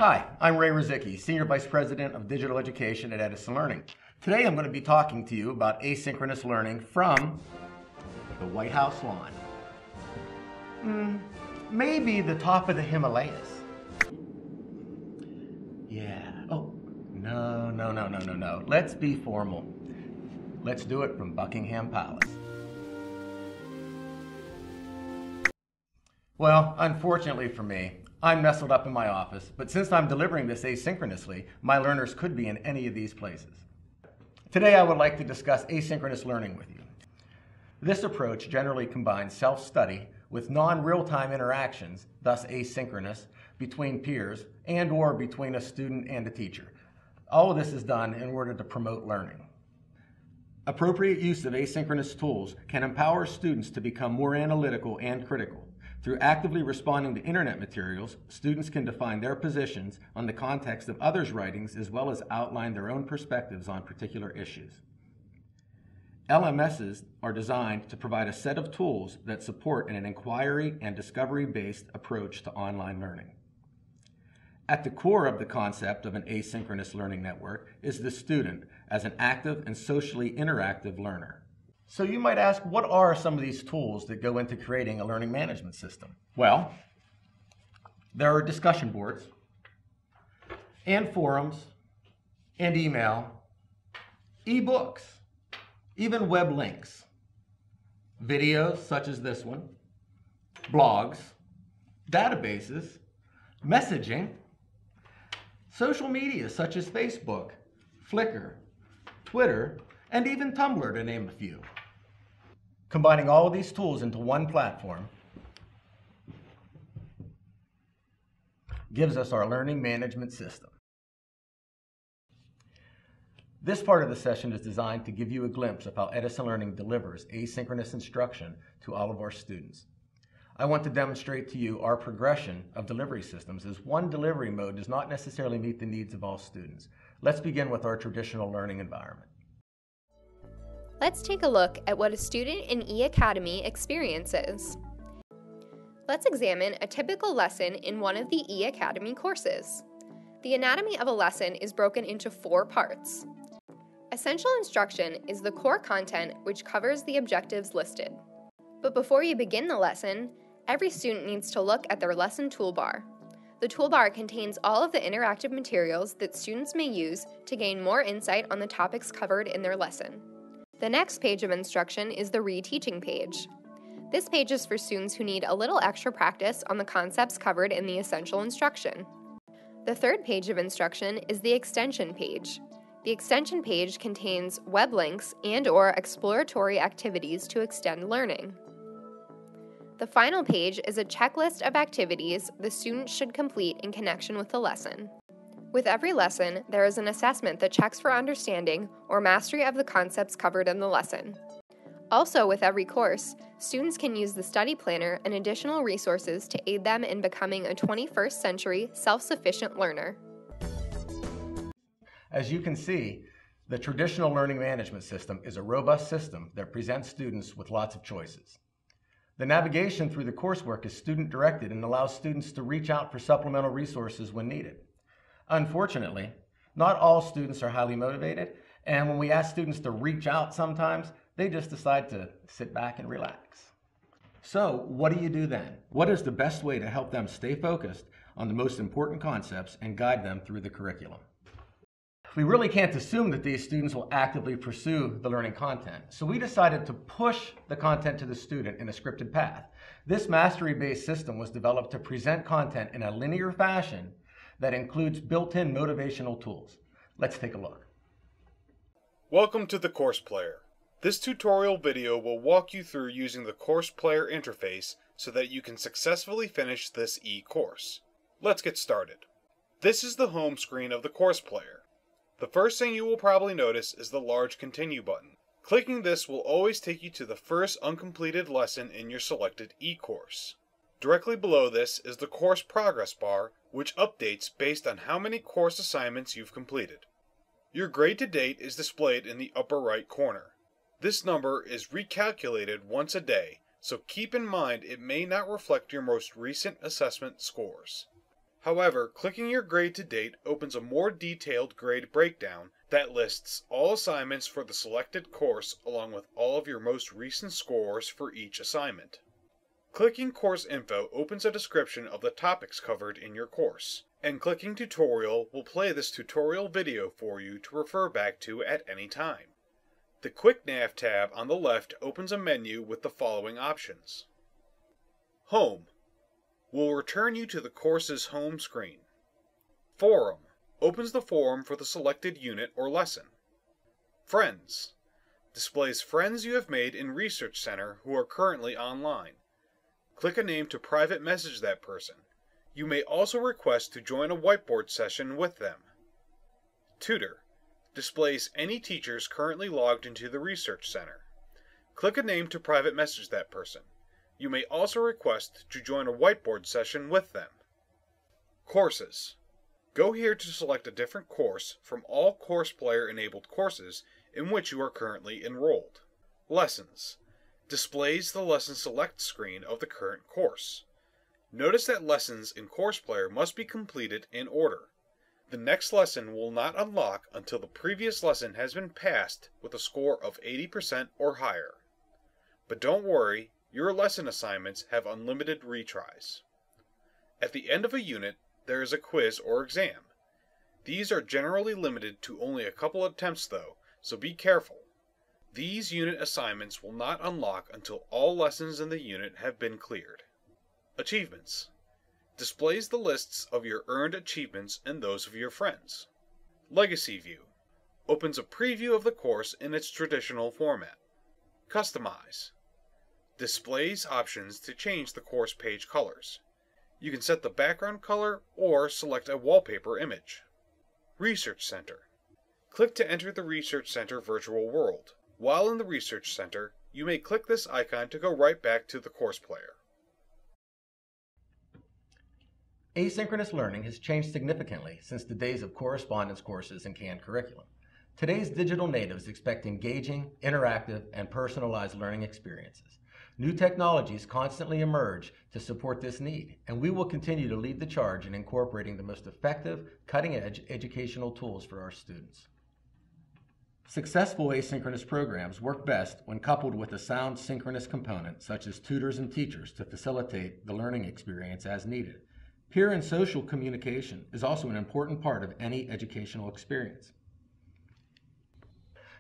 Hi, I'm Ray Rizicki, Senior Vice President of Digital Education at Edison Learning. Today I'm going to be talking to you about asynchronous learning from the White House lawn. Maybe the top of the Himalayas. Yeah, oh, no. Let's be formal. Let's do it from Buckingham Palace. Well, unfortunately for me, I'm nestled up in my office, but since I'm delivering this asynchronously, my learners could be in any of these places. Today I would like to discuss asynchronous learning with you. This approach generally combines self-study with non-real-time interactions, thus asynchronous, between peers and/or between a student and a teacher. All of this is done in order to promote learning. Appropriate use of asynchronous tools can empower students to become more analytical and critical. Through actively responding to internet materials, students can define their positions on the context of others' writings as well as outline their own perspectives on particular issues. LMSs are designed to provide a set of tools that support an inquiry and discovery-based approach to online learning. At the core of the concept of an asynchronous learning network is the student as an active and socially interactive learner. So you might ask, what are some of these tools that go into creating a learning management system? Well, there are discussion boards, and forums, and email, ebooks, even web links, videos such as this one, blogs, databases, messaging, social media such as Facebook, Flickr, Twitter, and even Tumblr, to name a few. Combining all of these tools into one platform gives us our learning management system. This part of the session is designed to give you a glimpse of how Edison Learning delivers asynchronous instruction to all of our students. I want to demonstrate to you our progression of delivery systems, as one delivery mode does not necessarily meet the needs of all students. Let's begin with our traditional learning environment. Let's take a look at what a student in eAcademy experiences. Let's examine a typical lesson in one of the eAcademy courses. The anatomy of a lesson is broken into 4 parts. Essential instruction is the core content which covers the objectives listed. But before you begin the lesson, every student needs to look at their lesson toolbar. The toolbar contains all of the interactive materials that students may use to gain more insight on the topics covered in their lesson. The next page of instruction is the reteaching page. This page is for students who need a little extra practice on the concepts covered in the essential instruction. The third page of instruction is the extension page. The extension page contains web links and/or exploratory activities to extend learning. The final page is a checklist of activities the student should complete in connection with the lesson. With every lesson, there is an assessment that checks for understanding or mastery of the concepts covered in the lesson. Also, with every course, students can use the study planner and additional resources to aid them in becoming a 21st century self-sufficient learner. As you can see, the traditional learning management system is a robust system that presents students with lots of choices. The navigation through the coursework is student-directed and allows students to reach out for supplemental resources when needed. Unfortunately, not all students are highly motivated, and when we ask students to reach out sometimes, they just decide to sit back and relax. So, what do you do then? What is the best way to help them stay focused on the most important concepts and guide them through the curriculum? We really can't assume that these students will actively pursue the learning content, so we decided to push the content to the student in a scripted path. This mastery-based system was developed to present content in a linear fashion that includes built-in motivational tools. Let's take a look. Welcome to the Course Player. This tutorial video will walk you through using the Course Player interface so that you can successfully finish this e-course. Let's get started. This is the home screen of the Course Player. The first thing you will probably notice is the large Continue button. Clicking this will always take you to the first uncompleted lesson in your selected e-course. Directly below this is the Course Progress bar, which updates based on how many course assignments you've completed. Your grade to date is displayed in the upper right corner. This number is recalculated once a day, so keep in mind it may not reflect your most recent assessment scores. However, clicking your grade to date opens a more detailed grade breakdown that lists all assignments for the selected course along with all of your most recent scores for each assignment. Clicking Course Info opens a description of the topics covered in your course, and clicking Tutorial will play this tutorial video for you to refer back to at any time. The Quick Nav tab on the left opens a menu with the following options. Home will return you to the course's home screen. Forum opens the forum for the selected unit or lesson. Friends displays friends you have made in Research Center who are currently online. Click a name to private message that person. You may also request to join a whiteboard session with them. Tutor displays any teachers currently logged into the Research Center. Click a name to private message that person. You may also request to join a whiteboard session with them. Courses. Go here to select a different course from all Course Player enabled courses in which you are currently enrolled. Lessons. Displays the Lesson Select screen of the current course. Notice that lessons in Course Player must be completed in order. The next lesson will not unlock until the previous lesson has been passed with a score of 80% or higher. But don't worry, your lesson assignments have unlimited retries. At the end of a unit, there is a quiz or exam. These are generally limited to only a couple attempts though, so be careful. These unit assignments will not unlock until all lessons in the unit have been cleared. Achievements. Displays the lists of your earned achievements and those of your friends. Legacy View opens a preview of the course in its traditional format. Customize displays options to change the course page colors. You can set the background color or select a wallpaper image. Research Center. Click to enter the Research Center virtual world. While in the Research Center, you may click this icon to go right back to the Course Player. Asynchronous learning has changed significantly since the days of correspondence courses and canned curriculum. Today's digital natives expect engaging, interactive, and personalized learning experiences. New technologies constantly emerge to support this need, and we will continue to lead the charge in incorporating the most effective, cutting-edge educational tools for our students. Successful asynchronous programs work best when coupled with a sound synchronous component such as tutors and teachers to facilitate the learning experience as needed. Peer and social communication is also an important part of any educational experience.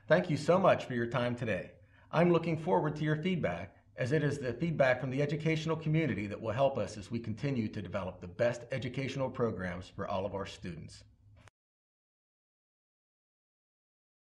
Thank you so much for your time today. I'm looking forward to your feedback, as it is the feedback from the educational community that will help us as we continue to develop the best educational programs for all of our students.